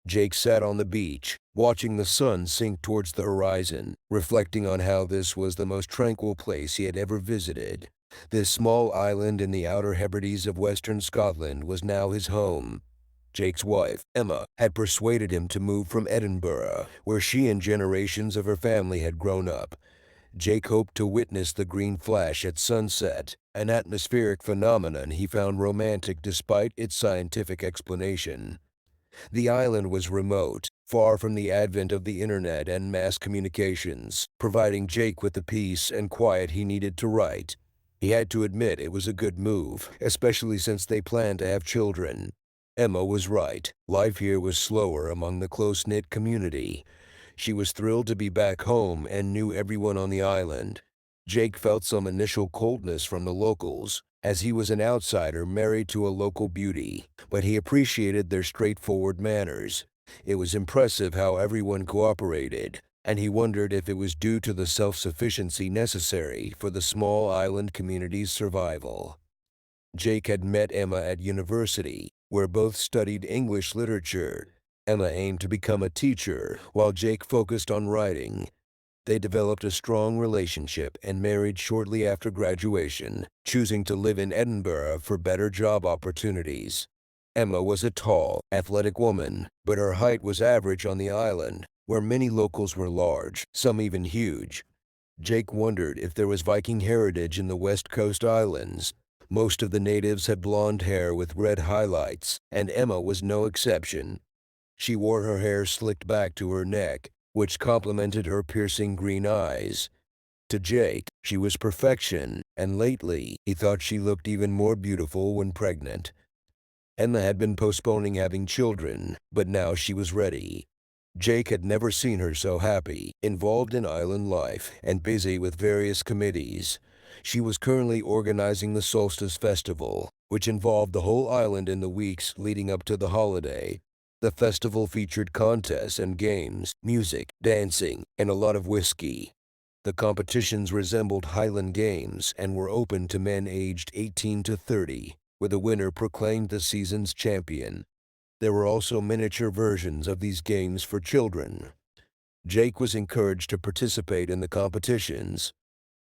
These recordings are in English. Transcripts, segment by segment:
Jake sat on the beach, watching the sun sink towards the horizon, reflecting on how this was the most tranquil place he had ever visited. This small island in the Outer Hebrides of western Scotland was now his home. Jake's wife, Emma, had persuaded him to move from Edinburgh, where she and generations of her family had grown up. Jake hoped to witness the green flash at sunset, an atmospheric phenomenon he found romantic despite its scientific explanation. The island was remote, far from the advent of the internet and mass communications, providing Jake with the peace and quiet he needed to write. He had to admit it was a good move, especially since they planned to have children. Emma was right. Life here was slower among the close-knit community. She was thrilled to be back home and knew everyone on the island. Jake felt some initial coldness from the locals, as he was an outsider married to a local beauty, but he appreciated their straightforward manners. It was impressive how everyone cooperated, and he wondered if it was due to the self-sufficiency necessary for the small island community's survival. Jake had met Emma at university, where both studied English literature. Emma aimed to become a teacher, while Jake focused on writing. They developed a strong relationship and married shortly after graduation, choosing to live in Edinburgh for better job opportunities. Emma was a tall, athletic woman, but her height was average on the island, where many locals were large, some even huge. Jake wondered if there was Viking heritage in the West Coast Islands. Most of the natives had blonde hair with red highlights, and Emma was no exception. She wore her hair slicked back to her neck, which complemented her piercing green eyes. To Jake, she was perfection, and lately, he thought she looked even more beautiful when pregnant. Emma had been postponing having children, but now she was ready. Jake had never seen her so happy, involved in island life, and busy with various committees. She was currently organizing the Solstice Festival, which involved the whole island in the weeks leading up to the holiday. The festival featured contests and games, music, dancing, and a lot of whiskey. The competitions resembled Highland Games and were open to men aged 18 to 30, where the winner proclaimed the season's champion. There were also miniature versions of these games for children. Jake was encouraged to participate in the competitions.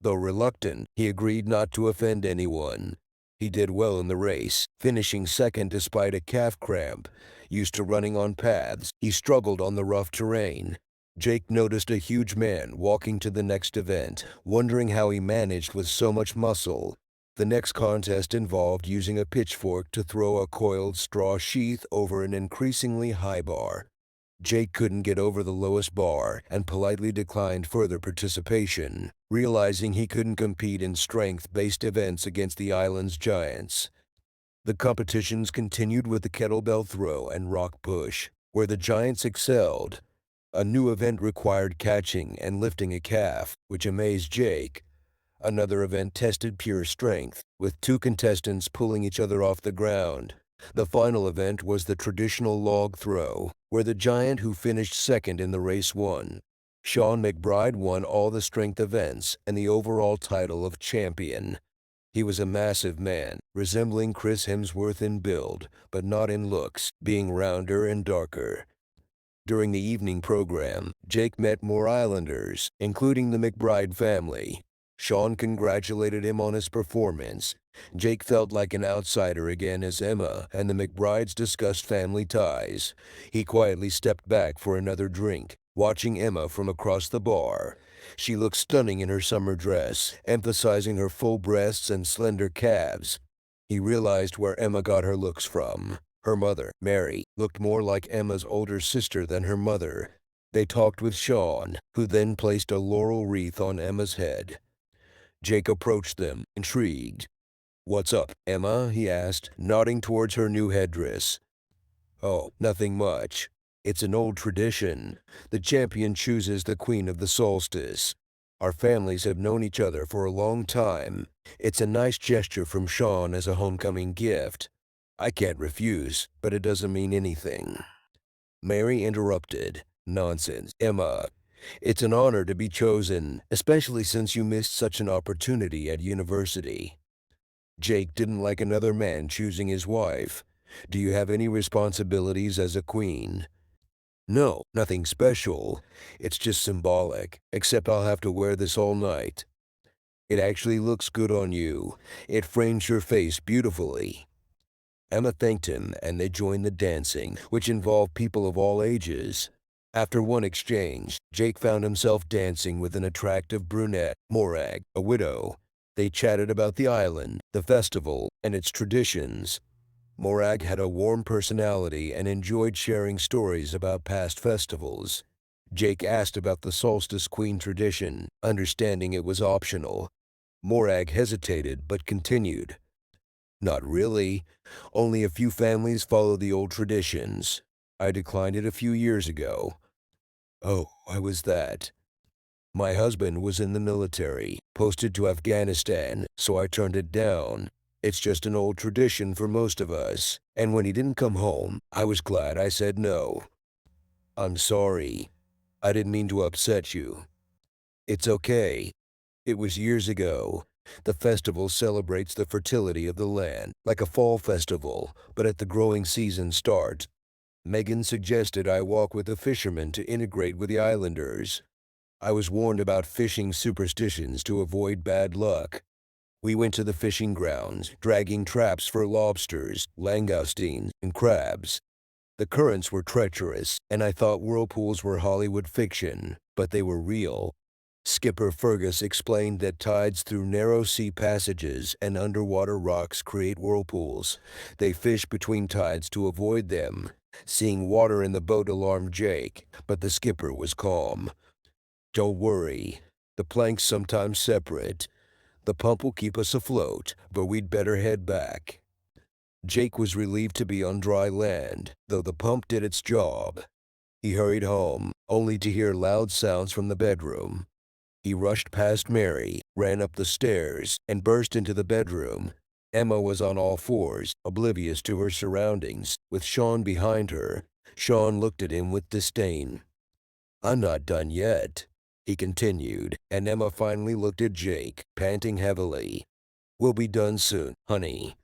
Though reluctant, he agreed not to offend anyone. He did well in the race, finishing second despite a calf cramp. Used to running on paths, he struggled on the rough terrain. Jake noticed a huge man walking to the next event, wondering how he managed with so much muscle. The next contest involved using a pitchfork to throw a coiled straw sheath over an increasingly high bar. Jake couldn't get over the lowest bar and politely declined further participation, realizing he couldn't compete in strength-based events against the island's giants. The competitions continued with the kettlebell throw and rock push, where the giants excelled. A new event required catching and lifting a calf, which amazed Jake. Another event tested pure strength, with two contestants pulling each other off the ground. The final event was the traditional log throw, where the giant who finished second in the race won. Sean McBride won all the strength events and the overall title of champion. He was a massive man, resembling Chris Hemsworth in build, but not in looks, being rounder and darker. During the evening program, Jake met more islanders, including the McBride family. Sean congratulated him on his performance. Jake felt like an outsider again as Emma and the McBrides discussed family ties. He quietly stepped back for another drink, watching Emma from across the bar. She looked stunning in her summer dress, emphasizing her full breasts and slender calves. He realized where Emma got her looks from. Her mother, Mary, looked more like Emma's older sister than her mother. They talked with Sean, who then placed a laurel wreath on Emma's head. Jake approached them, intrigued. "What's up, Emma?" he asked, nodding towards her new headdress. "Oh, nothing much. It's an old tradition. The champion chooses the queen of the solstice. Our families have known each other for a long time. It's a nice gesture from Sean as a homecoming gift. I can't refuse, but it doesn't mean anything." Mary interrupted. "Nonsense, Emma. It's an honor to be chosen, especially since you missed such an opportunity at university." Jake didn't like another man choosing his wife. "Do you have any responsibilities as a queen?" No, nothing special. It's just symbolic, except I'll have to wear this all night. It actually looks good on you. It frames your face beautifully. Emma thanked him, and they joined the dancing, which involved people of all ages. After one exchange, Jake found himself dancing with an attractive brunette, Morag, a widow. They chatted about the island, the festival, and its traditions. Morag had a warm personality and enjoyed sharing stories about past festivals. Jake asked about the Solstice Queen tradition, understanding it was optional. Morag hesitated but continued. Not really. Only a few families follow the old traditions. I declined it a few years ago. Oh, why was that? My husband was in the military, posted to Afghanistan, so I turned it down. It's just an old tradition for most of us, and when he didn't come home, I was glad I said no. I'm sorry. I didn't mean to upset you. It's okay. It was years ago. The festival celebrates the fertility of the land, like a fall festival, but at the growing season starts. Megan suggested I walk with the fishermen to integrate with the islanders. I was warned about fishing superstitions to avoid bad luck. We went to the fishing grounds, dragging traps for lobsters, langoustines, and crabs. The currents were treacherous, and I thought whirlpools were Hollywood fiction, but they were real. Skipper Fergus explained that tides through narrow sea passages and underwater rocks create whirlpools. They fish between tides to avoid them. Seeing water in the boat alarmed Jake, but the skipper was calm. Don't worry. The planks sometimes separate. The pump will keep us afloat, but we'd better head back. Jake was relieved to be on dry land, though the pump did its job. He hurried home, only to hear loud sounds from the bedroom. He rushed past Mary, ran up the stairs, and burst into the bedroom. Emma was on all fours, oblivious to her surroundings, with Sean behind her. Sean looked at him with disdain. I'm not done yet, he continued, and Emma finally looked at Jake, panting heavily. We'll be done soon, honey.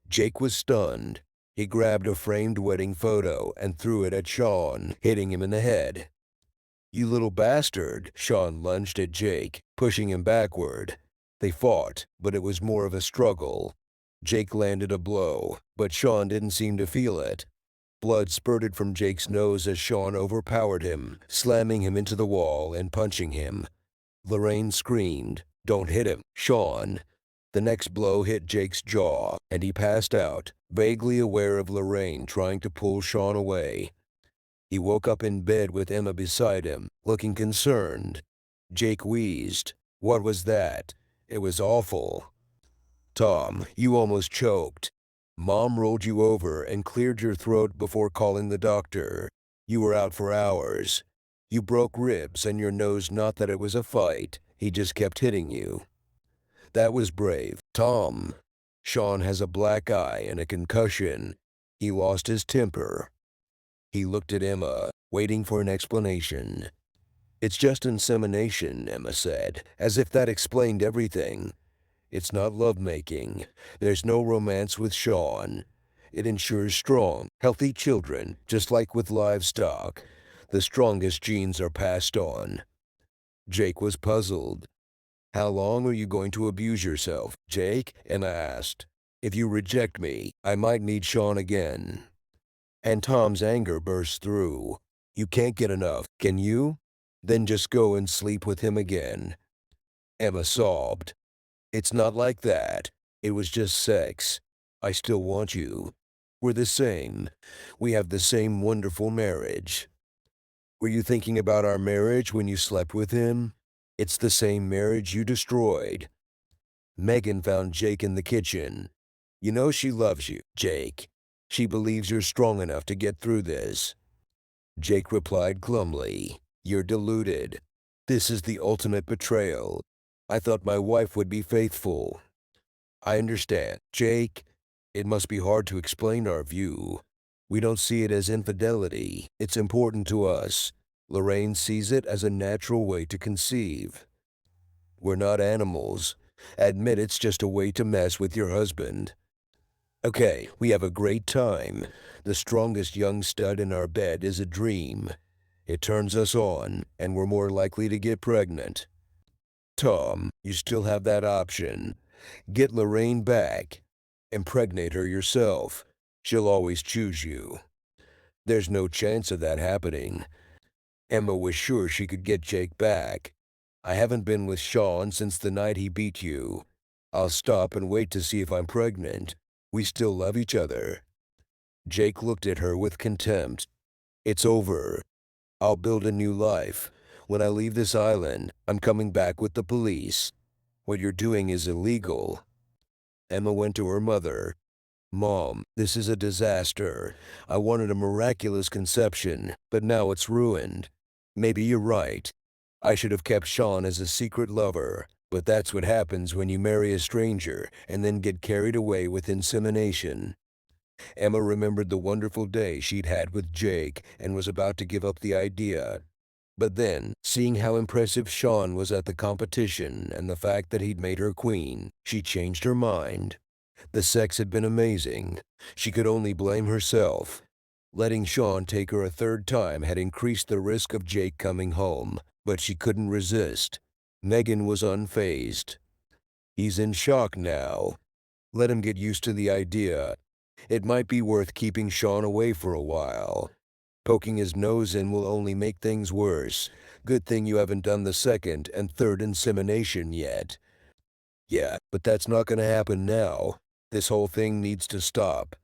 Jake was stunned. He grabbed a framed wedding photo and threw it at Sean, hitting him in the head. You little bastard, Sean lunged at Jake, pushing him backward. They fought, but it was more of a struggle. Jake landed a blow, but Sean didn't seem to feel it. Blood spurted from Jake's nose as Sean overpowered him, slamming him into the wall and punching him. Lorraine screamed, "Don't hit him, Sean." The next blow hit Jake's jaw, and he passed out, vaguely aware of Lorraine trying to pull Sean away. He woke up in bed with Emma beside him, looking concerned. Jake wheezed. What was that? It was awful. Tom, you almost choked. Mom rolled you over and cleared your throat before calling the doctor. You were out for hours. You broke ribs and your nose, not that it was a fight. He just kept hitting you. That was brave, Tom. Sean has a black eye and a concussion. He lost his temper. He looked at Emma, waiting for an explanation. It's just insemination, Emma said, as if that explained everything. It's not lovemaking. There's no romance with Sean. It ensures strong, healthy children, just like with livestock. The strongest genes are passed on. Jake was puzzled. How long are you going to abuse yourself, Jake? Emma asked. If you reject me, I might need Sean again. And Tom's anger burst through. You can't get enough, can you? Then just go and sleep with him again. Emma sobbed. It's not like that. It was just sex. I still want you. We're the same. We have the same wonderful marriage. Were you thinking about our marriage when you slept with him? It's the same marriage you destroyed. Megan found Jake in the kitchen. You know she loves you, Jake. She believes you're strong enough to get through this. Jake replied glumly, You're deluded. This is the ultimate betrayal. I thought my wife would be faithful. I understand, Jake. It must be hard to explain our view. We don't see it as infidelity. It's important to us. Lorraine sees it as a natural way to conceive. We're not animals. Admit it's just a way to mess with your husband. Okay, we have a great time. The strongest young stud in our bed is a dream. It turns us on, and we're more likely to get pregnant. Tom, you still have that option. Get Lorraine back. Impregnate her yourself. She'll always choose you. There's no chance of that happening. Emma was sure she could get Jake back. I haven't been with Sean since the night he beat you. I'll stop and wait to see if I'm pregnant. We still love each other. Jake looked at her with contempt. It's over. I'll build a new life. When I leave this island, I'm coming back with the police. What you're doing is illegal. Emma went to her mother. Mom, this is a disaster. I wanted a miraculous conception, but now it's ruined. Maybe you're right. I should have kept Sean as a secret lover, but that's what happens when you marry a stranger and then get carried away with insemination. Emma remembered the wonderful day she'd had with Jake and was about to give up the idea. But then, seeing how impressive Sean was at the competition and the fact that he'd made her queen, she changed her mind. The sex had been amazing. She could only blame herself. Letting Sean take her a third time had increased the risk of Jake coming home, but she couldn't resist. Megan was unfazed. He's in shock now. Let him get used to the idea. It might be worth keeping Sean away for a while. Poking his nose in will only make things worse. Good thing you haven't done the second and third insemination yet. Yeah, but that's not gonna happen now. This whole thing needs to stop.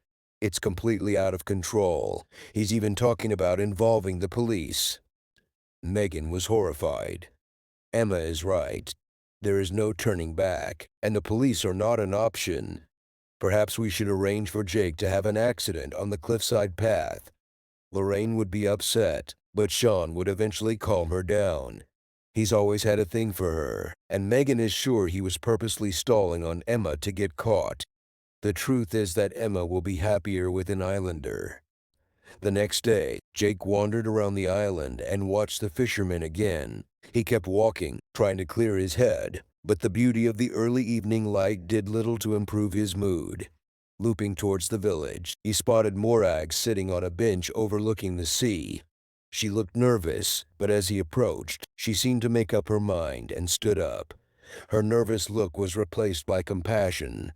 It's completely out of control. He's even talking about involving the police. Megan was horrified. Emma is right. There is no turning back, and the police are not an option. Perhaps we should arrange for Jake to have an accident on the cliffside path. Lorraine would be upset, but Sean would eventually calm her down. He's always had a thing for her, and Megan is sure he was purposely stalling on Emma to get caught. The truth is that Emma will be happier with an islander. The next day, Jake wandered around the island and watched the fishermen again. He kept walking, trying to clear his head, but the beauty of the early evening light did little to improve his mood. Looping towards the village, he spotted Morag sitting on a bench overlooking the sea. She looked nervous, but as he approached, she seemed to make up her mind and stood up. Her nervous look was replaced by compassion.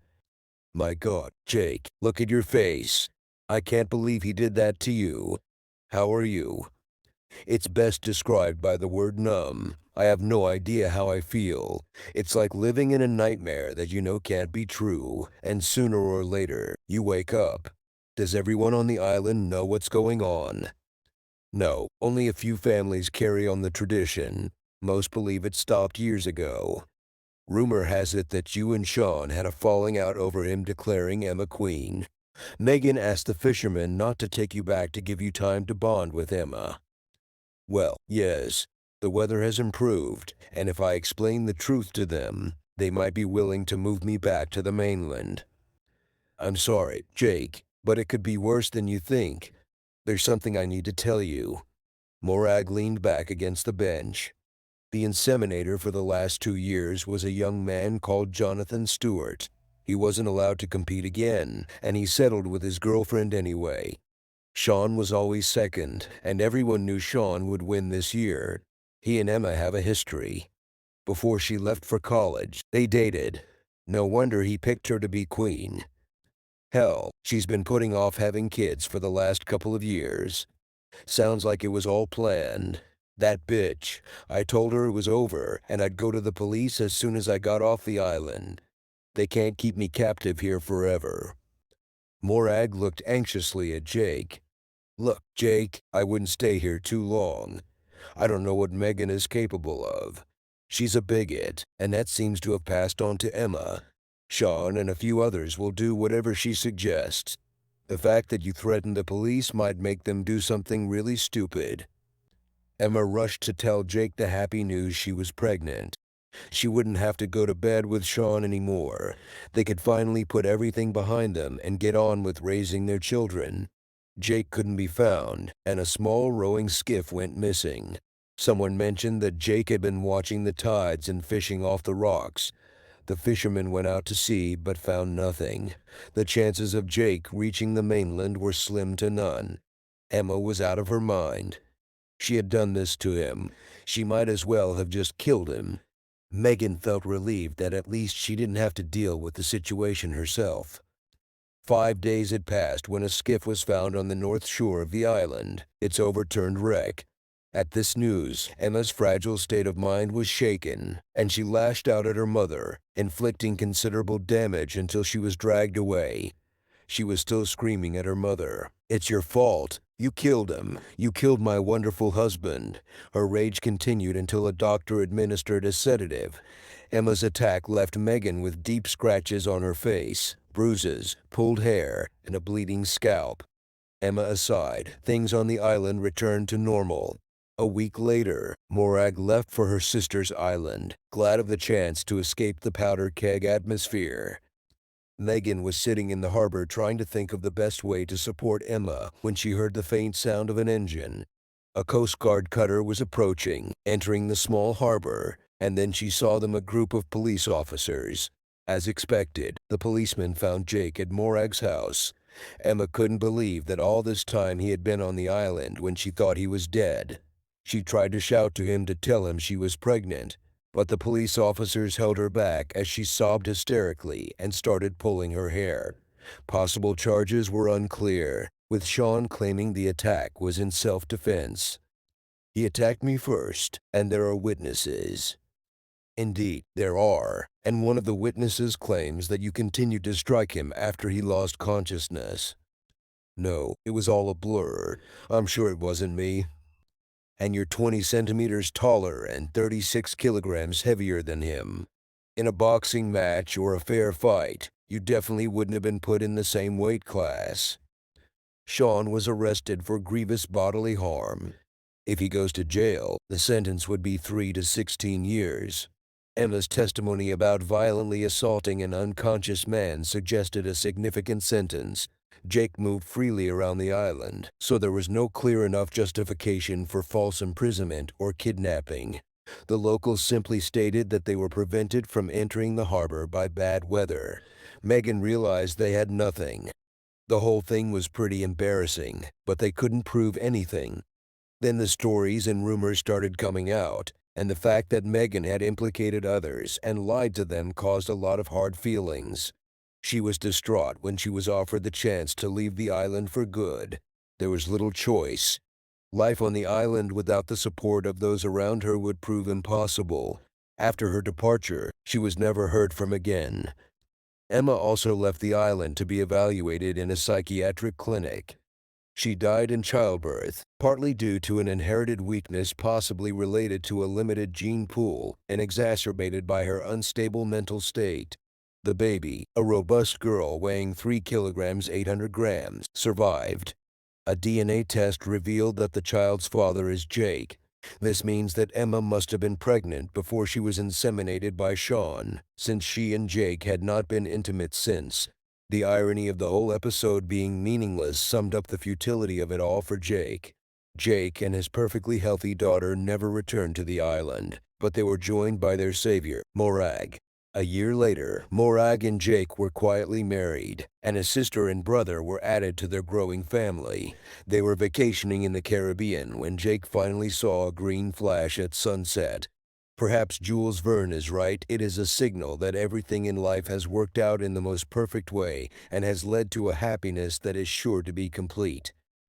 My God, Jake, look at your face. I can't believe he did that to you. How are you? It's best described by the word numb. I have no idea how I feel. It's like living in a nightmare that you know can't be true, and sooner or later, you wake up. Does everyone on the island know what's going on? No, only a few families carry on the tradition. Most believe it stopped years ago. Rumor has it that you and Sean had a falling out over him declaring Emma queen. Megan asked the fishermen not to take you back to give you time to bond with Emma. Well, yes, the weather has improved, and if I explain the truth to them, they might be willing to move me back to the mainland. I'm sorry, Jake, but it could be worse than you think. There's something I need to tell you. Morag leaned back against the bench. The inseminator for the last 2 years was a young man called Jonathan Stewart. He wasn't allowed to compete again, and he settled with his girlfriend anyway. Sean was always second, and everyone knew Sean would win this year. He and Emma have a history. Before she left for college, they dated. No wonder he picked her to be queen. Hell, she's been putting off having kids for the last couple of years. Sounds like it was all planned. That bitch. I told her it was over, and I'd go to the police as soon as I got off the island. They can't keep me captive here forever. Morag looked anxiously at Jake. Look, Jake, I wouldn't stay here too long. I don't know what Megan is capable of. She's a bigot, and that seems to have passed on to Emma. Sean and a few others will do whatever she suggests. The fact that you threatened the police might make them do something really stupid. Emma rushed to tell Jake the happy news she was pregnant. She wouldn't have to go to bed with Sean anymore. They could finally put everything behind them and get on with raising their children. Jake couldn't be found, and a small rowing skiff went missing. Someone mentioned that Jake had been watching the tides and fishing off the rocks. The fishermen went out to sea but found nothing. The chances of Jake reaching the mainland were slim to none. Emma was out of her mind. She had done this to him. She might as well have just killed him. Megan felt relieved that at least she didn't have to deal with the situation herself. 5 days had passed when a skiff was found on the north shore of the island, its overturned wreck. At this news, Emma's fragile state of mind was shaken, and she lashed out at her mother, inflicting considerable damage until she was dragged away. She was still screaming at her mother. "It's your fault. You killed him. You killed my wonderful husband." Her rage continued until a doctor administered a sedative. Emma's attack left Megan with deep scratches on her face, bruises, pulled hair, and a bleeding scalp. Emma aside, things on the island returned to normal. A week later, Morag left for her sister's island, glad of the chance to escape the powder keg atmosphere. Megan was sitting in the harbor trying to think of the best way to support Emma when she heard the faint sound of an engine. A Coast Guard cutter was approaching, entering the small harbor, and then she saw them, a group of police officers. As expected, the policemen found Jake at Morag's house. Emma couldn't believe that all this time he had been on the island when she thought he was dead. She tried to shout to him to tell him she was pregnant, but the police officers held her back as she sobbed hysterically and started pulling her hair. Possible charges were unclear, with Sean claiming the attack was in self-defense. "He attacked me first, and there are witnesses." Indeed, there are, and one of the witnesses claims that you continued to strike him after he lost consciousness. "No, it was all a blur. I'm sure it wasn't me." "And you're 20 centimeters taller and 36 kilograms heavier than him. In a boxing match or a fair fight, you definitely wouldn't have been put in the same weight class." Sean was arrested for grievous bodily harm. If he goes to jail, the sentence would be 3 to 16 years. Emma's testimony about violently assaulting an unconscious man suggested a significant sentence. Jake moved freely around the island, so there was no clear enough justification for false imprisonment or kidnapping. The locals simply stated that they were prevented from entering the harbor by bad weather. Megan realized they had nothing. The whole thing was pretty embarrassing, but they couldn't prove anything. Then the stories and rumors started coming out, and the fact that Megan had implicated others and lied to them caused a lot of hard feelings. She was distraught when she was offered the chance to leave the island for good. There was little choice. Life on the island without the support of those around her would prove impossible. After her departure, she was never heard from again. Emma also left the island to be evaluated in a psychiatric clinic. She died in childbirth, partly due to an inherited weakness possibly related to a limited gene pool and exacerbated by her unstable mental state. The baby, a robust girl weighing 3 kilograms 800 grams, survived. A DNA test revealed that the child's father is Jake. This means that Emma must have been pregnant before she was inseminated by Sean, since she and Jake had not been intimate since. The irony of the whole episode being meaningless summed up the futility of it all for Jake. Jake and his perfectly healthy daughter never returned to the island, but they were joined by their savior, Morag. A year later, Morag and Jake were quietly married, and a sister and brother were added to their growing family. They were vacationing in the Caribbean when Jake finally saw a green flash at sunset. Perhaps Jules Verne is right. It is a signal that everything in life has worked out in the most perfect way and has led to a happiness that is sure to be complete.